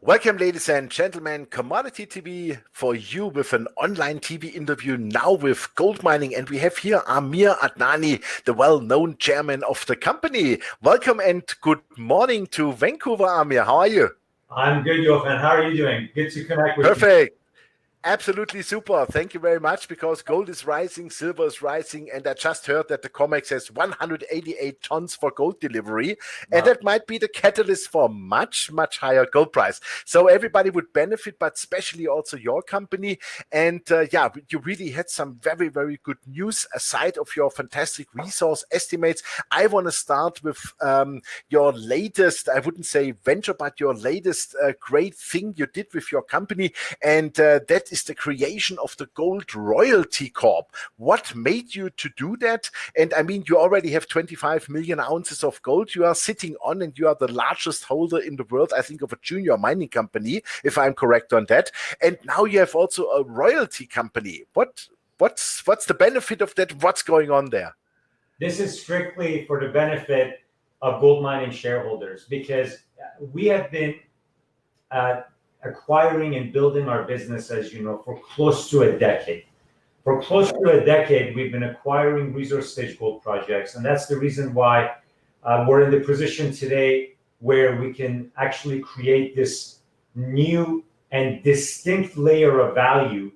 Welcome, ladies and gentlemen. Commodity TV for you with an online TV interview now with GoldMining. And we have here Amir Adnani, the well-known chairman of the company. Welcome and good morning to Vancouver, Amir. How are you? I'm good, Johan. How are you doing? Good to connect with you. Perfect. Absolutely super. Thank you very much, because gold is rising, silver is rising, and I just heard that the COMEX has 188 tons for gold delivery, and that might be the catalyst for much, much higher gold price. So everybody would benefit, but especially also your company. And yeah, you really had some very, very good news aside of your fantastic resource estimates. I want to start with your latest, I wouldn't say venture, but your latest great thing you did with your company, and that is the creation of the Gold Royalty Corp. What made you to do that? And I mean, you already have 25 million ounces of gold you are sitting on, and you are the largest holder in the world, I think, of a junior mining company, if I'm correct on that. And now you have also a royalty company. What's the benefit of that? What's going on there? This is strictly for the benefit of GoldMining shareholders, because we have been acquiring and building our business, as you know, for close to a decade. For close to a decade, we've been acquiring resource stage gold projects, and that's the reason why we're in the position today where we can actually create this new and distinct layer of value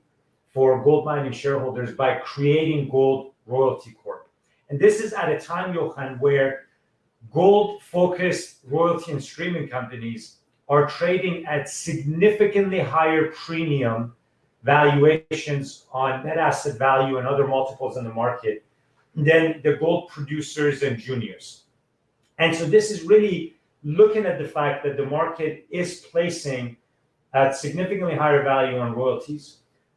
for gold mining shareholders by creating Gold Royalty Corp. And this is at a time, Johan, where gold-focused royalty and streaming companies are trading at significantly higher premium valuations on net asset value and other multiples in the market than the gold producers and juniors. And so this is really looking at the fact that the market is placing at significantly higher value on royalties,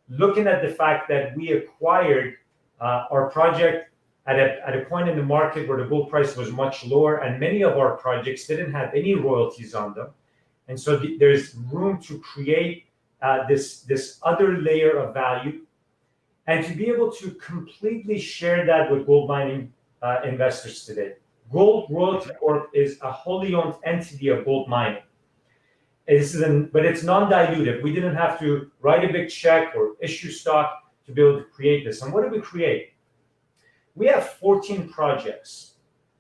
looking at the fact that we acquired our project at a point in the market where the gold price was much lower, and many of our projects didn't have any royalties on them. And so there's room to create this other layer of value, and to be able to completely share that with gold mining investors today. Gold Royalty Corp is a wholly owned entity of gold mining. But it's non-dilutive. We didn't have to write a big check or issue stock to be able to create this. And what did we create? We have 14 projects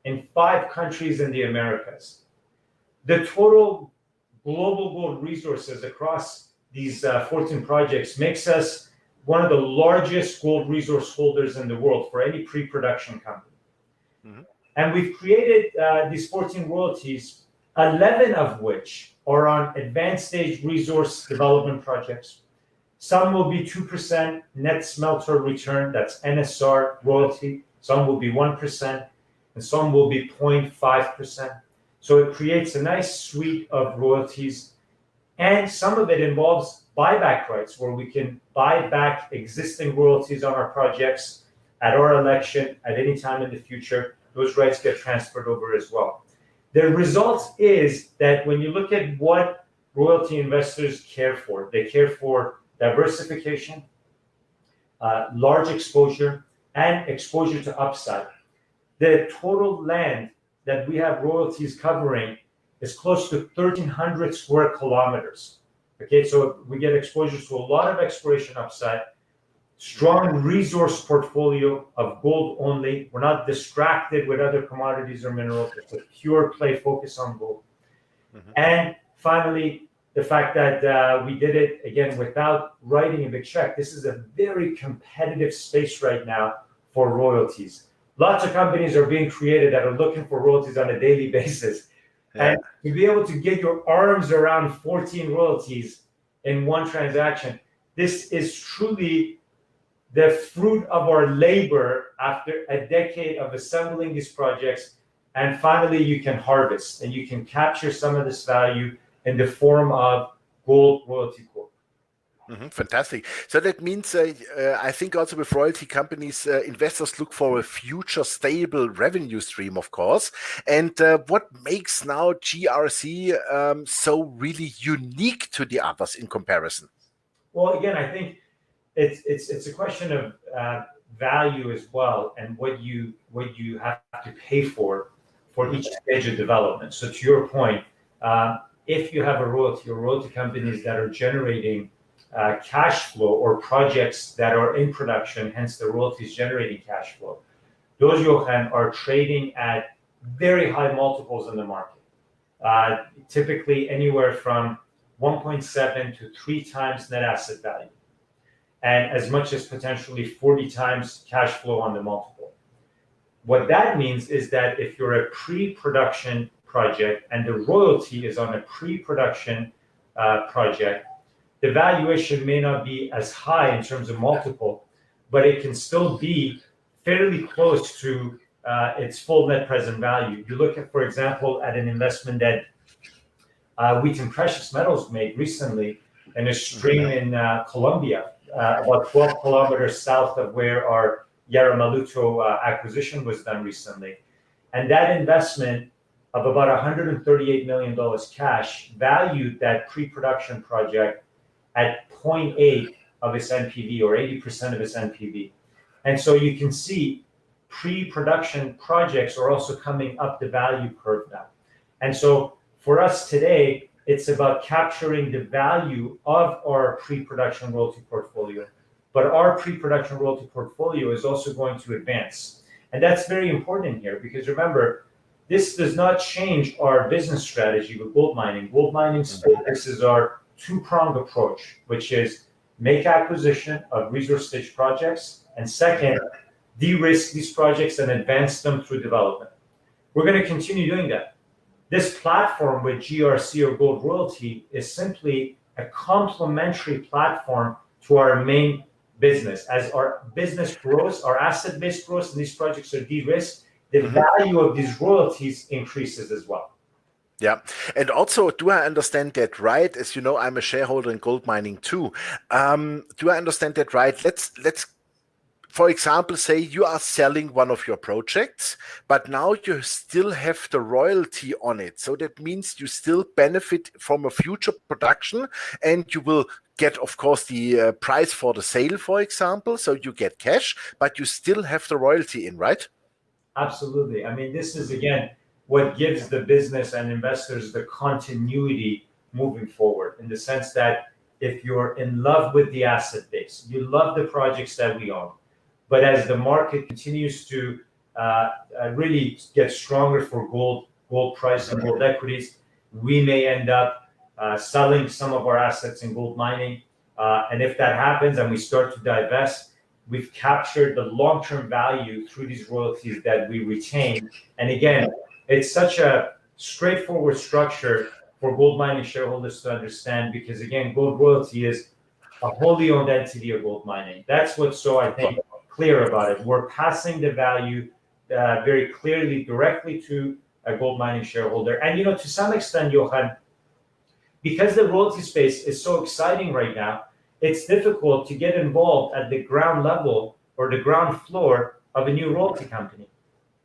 in 5 countries in the Americas. The total global gold resources across these 14 projects makes us one of the largest gold resource holders in the world for any pre-production company. And we've created these 14 royalties, 11 of which are on advanced stage resource development projects. Some will be 2% net smelter return, that's NSR royalty. Some will be 1%, and some will be 0.5%. So it creates a nice suite of royalties, and some of it involves buyback rights, where we can buy back existing royalties on our projects at our election at any time in the future. Those rights get transferred over as well. The result is that when you look at what royalty investors care for, they care for diversification, large exposure, and exposure to upside. The total land that we have royalties covering is close to 1,300 square kilometers. Okay, so we get exposure to a lot of exploration upside, strong resource portfolio of gold only. We're not distracted with other commodities or minerals. It's a pure play focus on gold. And finally, the fact that we did it, again, without writing a big check. This is a very competitive space right now for royalties. Lots of companies are being created that are looking for royalties on a daily basis. And to be able to get your arms around 14 royalties in one transaction, this is truly the fruit of our labor after a decade of assembling these projects. And finally, you can harvest and you can capture some of this value in the form of Gold Royalty Corp. Fantastic. So that means, I think also with royalty companies, investors look for a future stable revenue stream, of course. And what makes now GRC so really unique to the others in comparison? Well, again, I think it's a question of value as well, and what you have to pay for each stage of development. So to your point, if you have a royalty or royalty companies that are generating cash flow, or projects that are in production, hence the royalties generating cash flow, those, Johan, are trading at very high multiples in the market. Typically anywhere from 1.7 to 3 times net asset value, and as much as potentially 40 times cash flow on the multiple. What that means is that if you're a pre-production project and the royalty is on a pre-production project, the valuation may not be as high in terms of multiple, but it can still be fairly close to its full net present value. You look at, for example, at an investment that Wheaton Precious Metals made recently in a stream in Colombia, about 12 kilometers south of where our Yaramaluto acquisition was done recently. And that investment of about $138 million cash valued that pre-production project at 0.8 of its NPV, or 80% of its NPV. And so you can see pre-production projects are also coming up the value curve now. And so for us today, it's about capturing the value of our pre-production royalty portfolio. But our pre-production royalty portfolio is also going to advance. And that's very important here, because remember, this does not change our business strategy with GoldMining. GoldMining's focus is our two-pronged approach, which is make acquisition of resource stage projects, and second, de-risk these projects and advance them through development. We're going to continue doing that. This platform with GRC, or Gold Royalty, is simply a complementary platform to our main business. As our business grows, our asset base grows, and these projects are de-risked, the value of these royalties increases as well. Yeah. And also, do I understand that right? As you know, I'm a shareholder in GoldMining too. Do I understand that right? Let's for example, say you are selling one of your projects, but now you still have the royalty on it. So that means you still benefit from a future production, and you will get, of course, the price for the sale, for example. So you get cash, but you still have the royalty in, right? Absolutely. I mean, this is, again, what gives the business and investors the continuity moving forward, in the sense that if you're in love with the asset base, you love the projects that we own, but as the market continues to really get stronger for gold price and gold equities, we may end up selling some of our assets in GoldMining. And if that happens and we start to divest, we've captured the long-term value through these royalties that we retain. And again, it's such a straightforward structure for GoldMining shareholders to understand, because again, Gold Royalty is a wholly owned entity of GoldMining. That's what's so, I think, clear about it. We're passing the value very clearly, directly to a GoldMining shareholder. And you know, to some extent, Johan, because the royalty space is so exciting right now, it's difficult to get involved at the ground level or the ground floor of a new royalty company.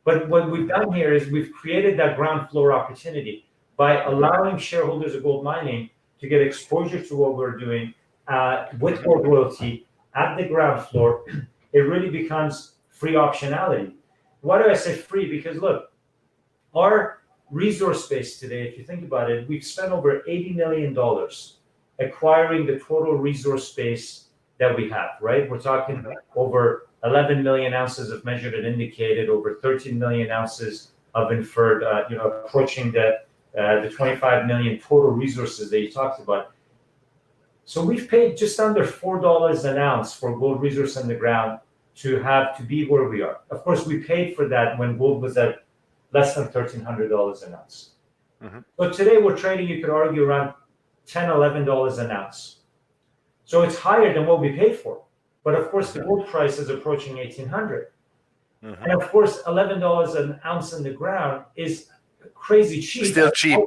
But what we've done here is we've created that ground floor opportunity by allowing shareholders of GoldMining to get exposure to what we're doing with Gold Royalty at the ground floor. It really becomes free optionality. Why do I say free? Because look, our resource base today, if you think about it, we've spent over $80 million acquiring the total resource base that we have, right? We're talking over 11 million ounces of measured and indicated, over 13 million ounces of inferred, approaching the 25 million total resources that you talked about. So we've paid just under $4 an ounce for gold resource in the ground to be where we are. Of course, we paid for that when gold was at less than $1,300 an ounce. But today we're trading, you could argue, around $10, $11 an ounce. So it's higher than what we paid for. But of course, the gold price is approaching $1,800. And of course, $11 an ounce in the ground is crazy cheap. Still cheap.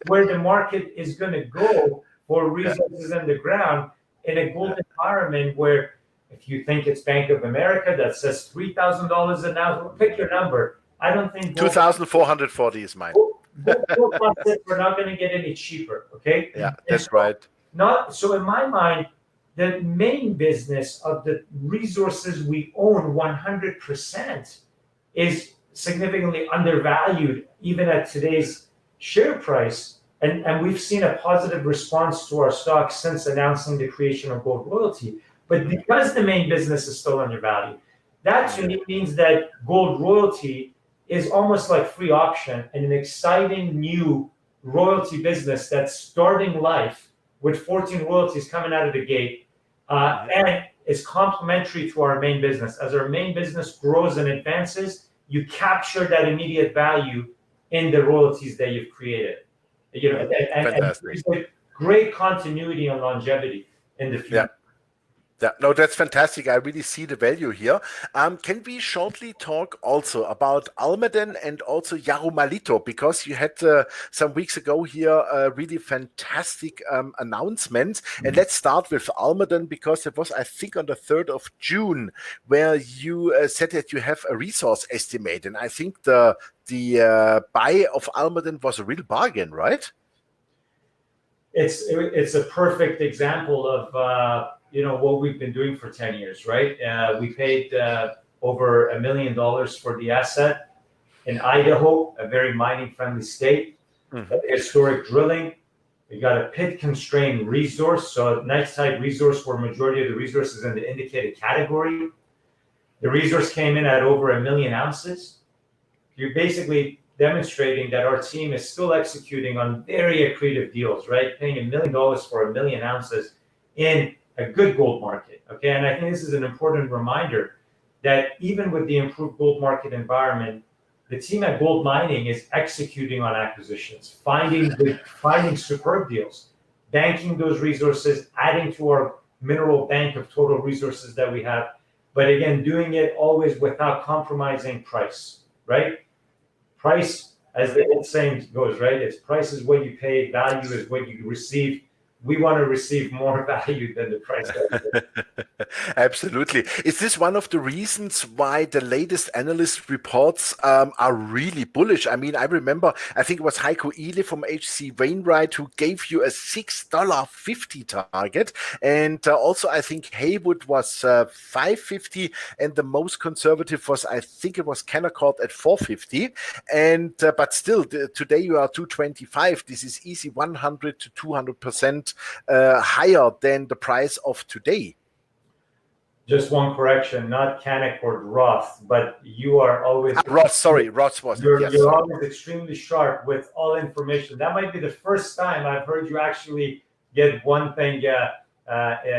Where the market is going to go for resources in the ground in a gold environment, where if you think it's Bank of America that says $3,000 an ounce, pick your number. I don't think 2,440 is mine. Gold we're not going to get any cheaper. Okay. Yeah, that's right. So in my mind, the main business of the resources we own 100% is significantly undervalued, even at today's share price. And we've seen a positive response to our stock since announcing the creation of Gold Royalty. But because the main business is still undervalued, that to me means that Gold Royalty is almost like free option and an exciting new royalty business that's starting life with 14 royalties coming out of the gate, and is complementary to our main business. As our main business grows and advances, you capture that immediate value in the royalties that you've created. And there's a great continuity and longevity in the future. Yeah, no, that's fantastic. I really see the value here. Can we shortly talk also about Almaden and also Yarumalito, because you had some weeks ago here a really fantastic announcement. And let's start with Almaden, because it was, I think, on the 3rd of June, where you said that you have a resource estimate. And I think the buy of Almaden was a real bargain, right? It's a perfect example of what we've been doing for 10 years, right? We paid over $1 million for the asset in Idaho, a very mining-friendly state. Historic drilling. We got a pit-constrained resource, so a nice-type resource where majority of the resources in the indicated category. The resource came in at over 1 million ounces. You're basically demonstrating that our team is still executing on very accretive deals, right? Paying $1 million for 1 million ounces in a good gold market, okay? And I think this is an important reminder that even with the improved gold market environment, the team at GoldMining is executing on acquisitions, finding superb deals, banking those resources, adding to our mineral bank of total resources that we have, but again, doing it always without compromising price, right? Price, as the old saying goes, right? It's price is what you pay, value is what you receive. We want to receive more value than the price. Absolutely. Is this one of the reasons why the latest analyst reports are really bullish? I mean, I remember, I think it was Heiko Ehle from HC Wainwright who gave you a $6.50 target. And also, I think Haywood was $5.50, and the most conservative was, I think it was Canaccord at $4.50. And but still, today you are $2.25. This is easy 100 to 200% higher than the price of today. Just one correction, not Canaccord, Roth, but you are always Roth. Sorry, Roth was it. Yes, you're always extremely sharp with all information. That might be the first time I've heard you actually get one thing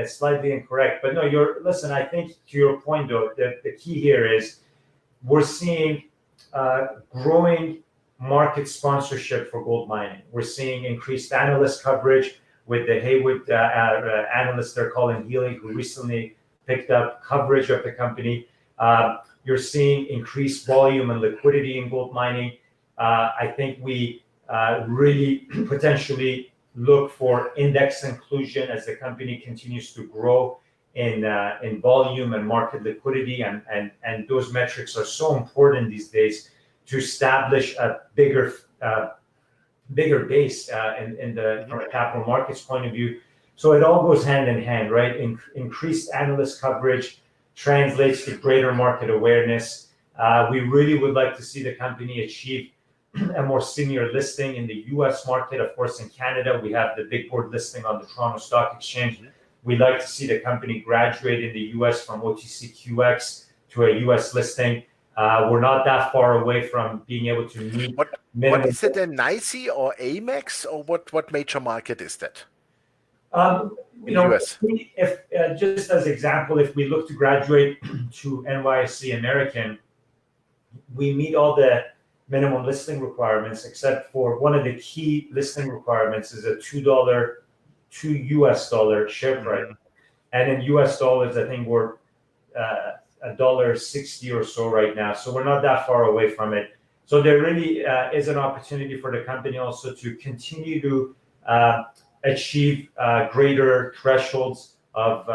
slightly incorrect. But no, listen. I think to your point though, the key here is we're seeing growing market sponsorship for gold mining. We're seeing increased analyst coverage with the Haywood analyst they're calling Healy, who recently picked up coverage of the company. You're seeing increased volume and liquidity in gold mining. I think we really potentially look for index inclusion as the company continues to grow in volume and market liquidity, and those metrics are so important these days to establish a bigger base from a capital markets point of view. So it all goes hand in hand, right? Increased analyst coverage translates to greater market awareness. We really would like to see the company achieve a more senior listing in the US market. Of course, in Canada, we have the big board listing on the Toronto Stock Exchange. We'd like to see the company graduate in the US from OTCQX to a US listing. We're not that far away from being able to meet. What is it, a NYSE or Amex, or what major market is that? US. If just as example, if we look to graduate to NYSE American, we meet all the minimum listing requirements, except for one of the key listing requirements is a $2 share price. And in US dollars, I think we're $1.60 or so right now. So we're not that far away from it. So there really is an opportunity for the company also to continue to achieve greater thresholds of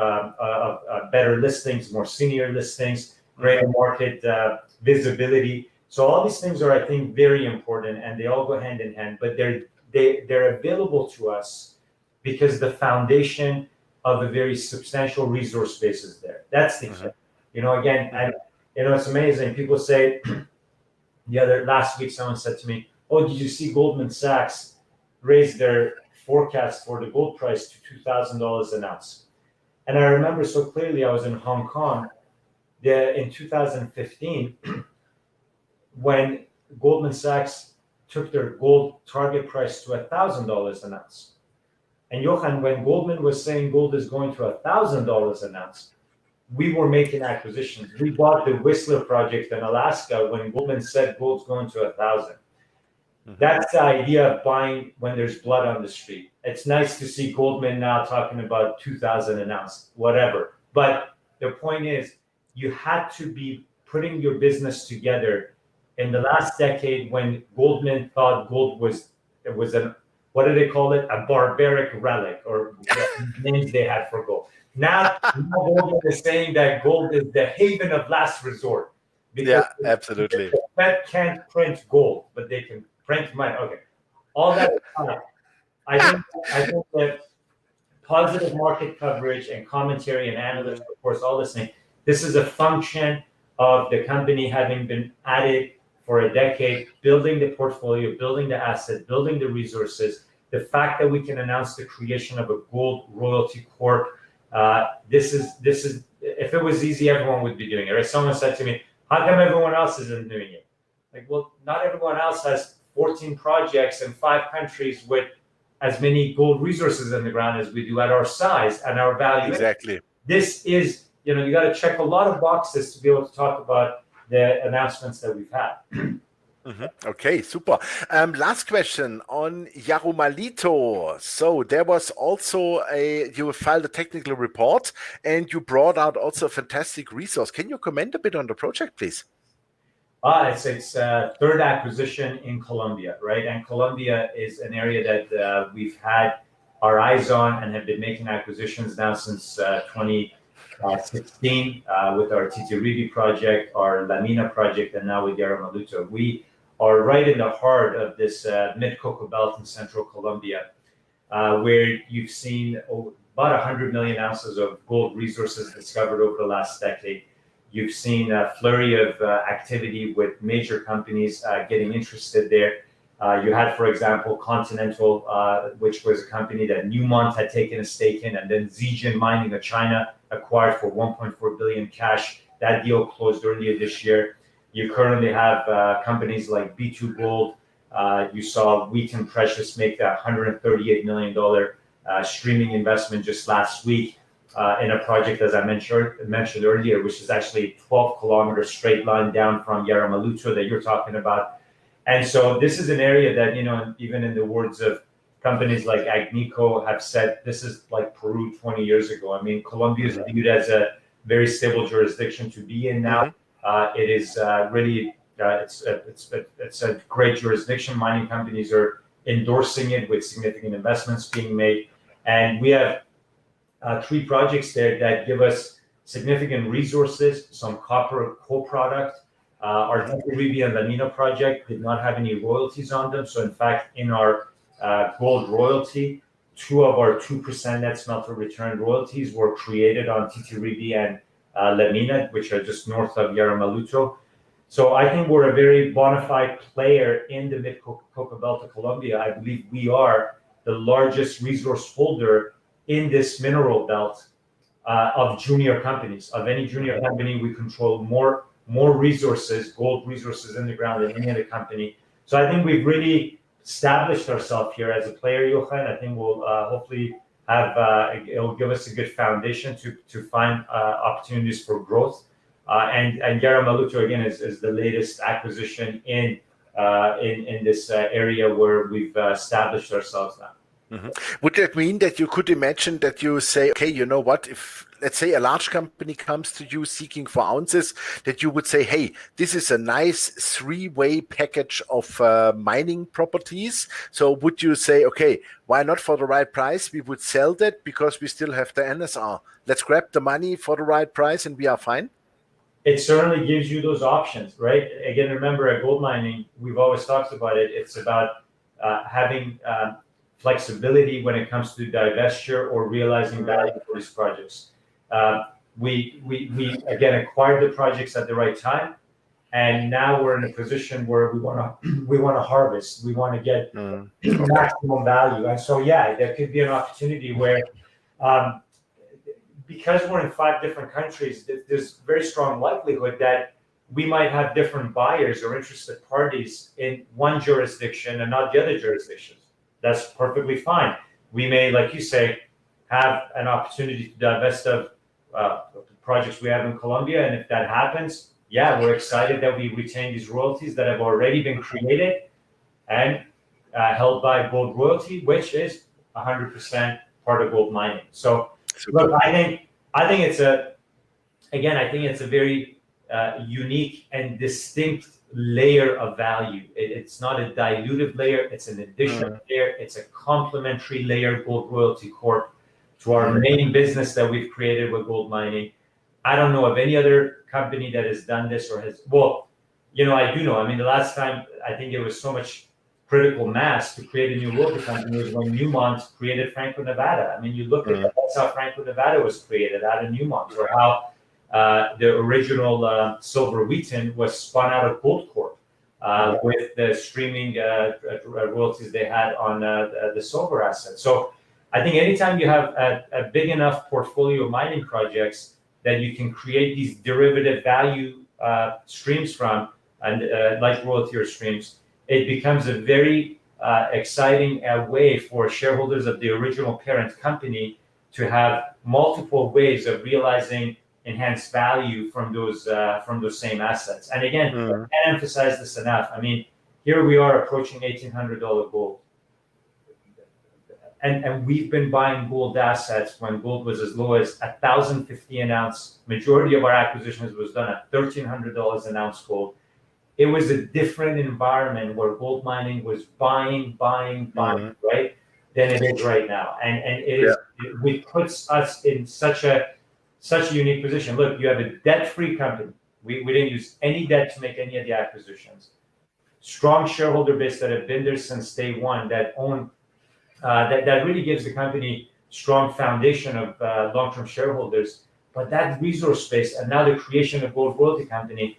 better listings, more senior listings, greater market visibility. So all these things are, I think, very important, and they all go hand in hand. But they're available to us because the foundation of a very substantial resource base is there. That's the key. Again, and it's amazing. People say last week someone said to me, "Oh, did you see Goldman Sachs raised their forecast for the gold price to $2,000 an ounce. And I remember so clearly, I was in Hong Kong in 2015 when Goldman Sachs took their gold target price to $1,000 an ounce. And Johan, when Goldman was saying gold is going to $1,000 an ounce, we were making acquisitions. We bought the Whistler project in Alaska when Goldman said gold's going to 1,000. That's the idea of buying when there's blood on the street. It's nice to see Goldman now talking about 2,000 an ounce, whatever. But the point is, you had to be putting your business together. In the last decade, when Goldman thought gold was what do they call it? A barbaric relic, or names they had for gold. Now Goldman is saying that gold is the haven of last resort. Yeah, absolutely. The Fed can't print gold, but they can print money. Okay, all that aside, I think that positive market coverage and commentary and analysts, of course, all this thing. This is a function of the company having been at it for a decade, building the portfolio, building the asset, building the resources. The fact that we can announce the creation of a gold royalty corp. This is if it was easy, everyone would be doing it. Right? Someone said to me, "How come everyone else isn't doing it?" Like, well, not everyone else has 14 projects in 5 countries with as many gold resources in the ground as we do at our size and our value. Exactly. This is, you got to check a lot of boxes to be able to talk about the announcements that we've had. Okay, super. Last question on Yarumalito. So there was also you filed a technical report and you brought out also a fantastic resource. Can you comment a bit on the project, please? It's third acquisition in Colombia, right? And Colombia is an area that we've had our eyes on and have been making acquisitions now since 2016 with our Titiribi project, our La Mina project, and now with Yarumalito. We are right in the heart of this mid-Cocoa Belt in central Colombia, where you've seen about 100 million ounces of gold resources discovered over the last decade. You've seen a flurry of activity with major companies getting interested there. You had, for example, Continental, which was a company that Newmont had taken a stake in, and then Zijin Mining of China acquired for 1.4 billion cash. That deal closed earlier this year. You currently have companies like B2 Gold. You saw Wheaton Precious make that $138 million streaming investment just last week in a project, as I mentioned earlier, which is actually 12-kilometer straight line down from Yarumalito that you're talking about. And so this is an area that, even in the words of companies like Agnico have said, this is like Peru 20 years ago. I mean, Colombia is viewed as a very stable jurisdiction to be in now. It is really, it's a great jurisdiction. Mining companies are endorsing it with significant investments being made. And we have 3 projects there that give us significant resources, some copper co-product. Our Titiribi and La Mina project did not have any royalties on them. So in fact, in our gold royalty, 2 of our 2% net smelter return royalties were created on Titiribi and La Mina, which are just north of Yarumalito. So I think we're a very bona fide player in the mid-Cocoa Belt of Colombia. I believe we are the largest resource holder in this mineral belt of junior companies. Of any junior company, we control more resources, gold resources in the ground than any other company. So I think we've really established ourselves here as a player, Johan. I think we'll hopefully have, it'll give us a good foundation to find opportunities for growth. And Yarumalito, again, is the latest acquisition in this area where we've established ourselves now. Would that mean that you could imagine that you say, okay, you know what, if let's say a large company comes to you seeking for ounces, that you would say, hey, this is a nice 3-way package of mining properties. So would you say, okay, why not for the right price? We would sell that because we still have the NSR. Let's grab the money for the right price and we are fine. It certainly gives you those options, right? Again, remember at GoldMining, we've always talked about it. It's about having flexibility when it comes to divestiture or realizing value for these projects. We again acquired the projects at the right time. And now we're in a position where we want to harvest. We want to get maximum value. And so, yeah, there could be an opportunity where, because we're in 5 different countries, there's very strong likelihood that we might have different buyers or interested parties in one jurisdiction and not the other jurisdictions. That's perfectly fine. We may, like you say, have an opportunity to divest of projects we have in Colombia. And if that happens, yeah, we're excited that we retain these royalties that have already been created and held by Gold Royalty, which is 100% part of GoldMining. So, look, I think it's a very unique and distinct layer of value. It's not a dilutive layer, it's an additional layer, it's a complementary layer, Gold Royalty Corp, to our main business that we've created with GoldMining. I don't know of any other company that has done this or has, well, I do know. I mean, the last time I think there was so much critical mass to create a new royalty company was when Newmont created Franco-Nevada. I mean, you look at that's how Franco-Nevada was created, out of Newmont, or how the original Silver Wheaton was spun out of Gold Corp with the streaming royalties they had on the silver assets. So I think anytime you have a big enough portfolio of mining projects that you can create these derivative value streams from, and like royalty or streams, it becomes a very exciting way for shareholders of the original parent company to have multiple ways of realizing enhanced value from those same assets. And again, I can't emphasize this enough. I mean, here we are approaching $1,800 gold. And we've been buying gold assets when gold was as low as $1,050 an ounce. Majority of our acquisitions was done at $1,300 an ounce gold. It was a different environment where gold mining was buying, right, than it is right now. And it puts us in such a unique position. Look, you have a debt-free company. We didn't use any debt to make any of the acquisitions. Strong shareholder base that have been there since day one, that own, that really gives the company strong foundation of long-term shareholders. But that resource base, and now the creation of Gold Royalty Company.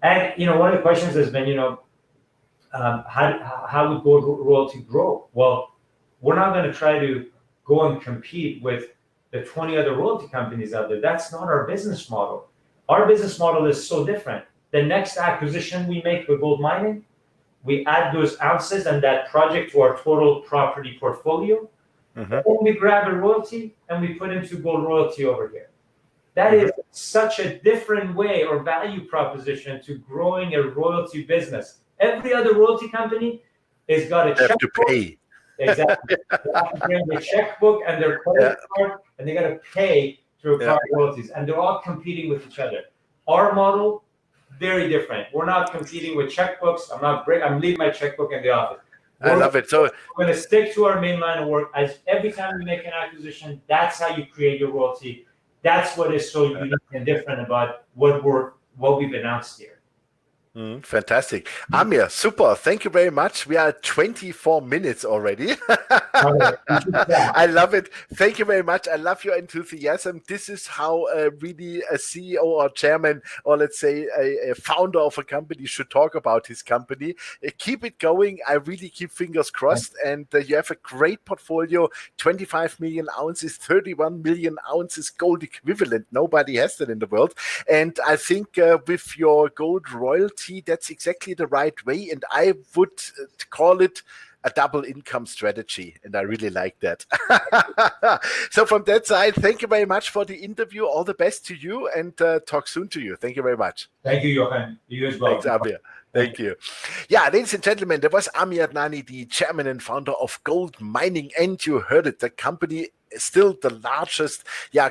And, one of the questions has been, how would Gold Royalty grow? Well, we're not going to try to go and compete with the 20 other royalty companies out there. That's not our business model. Our business model is so different. The next acquisition we make with GoldMining, we add those ounces and that project to our total property portfolio. Then we grab a royalty and we put into Gold Royalty over here. That is such a different way or value proposition to growing a royalty business. Every other royalty company has got a checkbook. To pay. Exactly. They have to bring their checkbook and their credit card, and they got to pay to acquire royalties. And they're all competing with each other. Our model, very different. We're not competing with checkbooks. I'm leaving my checkbook in the office. I love it. So we're going to stick to our main line of work. As every time we make an acquisition, that's how you create your royalty. That's what is so unique and different about what we've announced here. Fantastic. Amir, super. Thank you very much. We are at 24 minutes already. I love it. Thank you very much. I love your enthusiasm. This is how really a CEO or chairman, or let's say a founder of a company should talk about his company. Keep it going. I really keep fingers crossed. And you have a great portfolio, 25 million ounces, 31 million ounces gold equivalent. Nobody has that in the world. And I think with your gold royalty, that's exactly the right way, and I would call it a double income strategy, and I really like that. So from that side, thank you very much for the interview. All the best to you, and talk soon to you. Thank you very much. Thank you, Johan. You as well. Thanks, Amir. Thank you. Yeah, ladies and gentlemen, there was Amir Adnani, the chairman and founder of GoldMining, and you heard it. The company is still the largest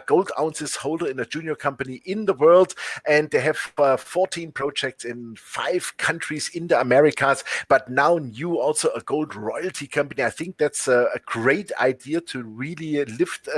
gold ounces holder in a junior company in the world, and they have 14 projects in 5 countries in the Americas, but now new also a gold royalty company. I think that's a great idea to really lift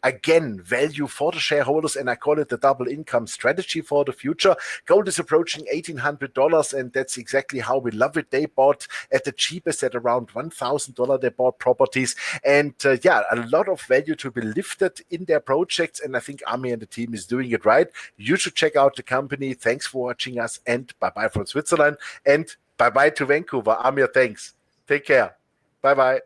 again value for the shareholders, and I call it the double income strategy for the future. Go gold is approaching $1,800, and that's exactly how we love it. They bought at the cheapest at around $1,000. They bought properties, and yeah, a lot of value to be lifted in their projects, and I think Amir and the team is doing it right. You should check out the company. Thanks for watching us, and bye-bye from Switzerland, and bye-bye to Vancouver. Amir, thanks. Take care. Bye-bye.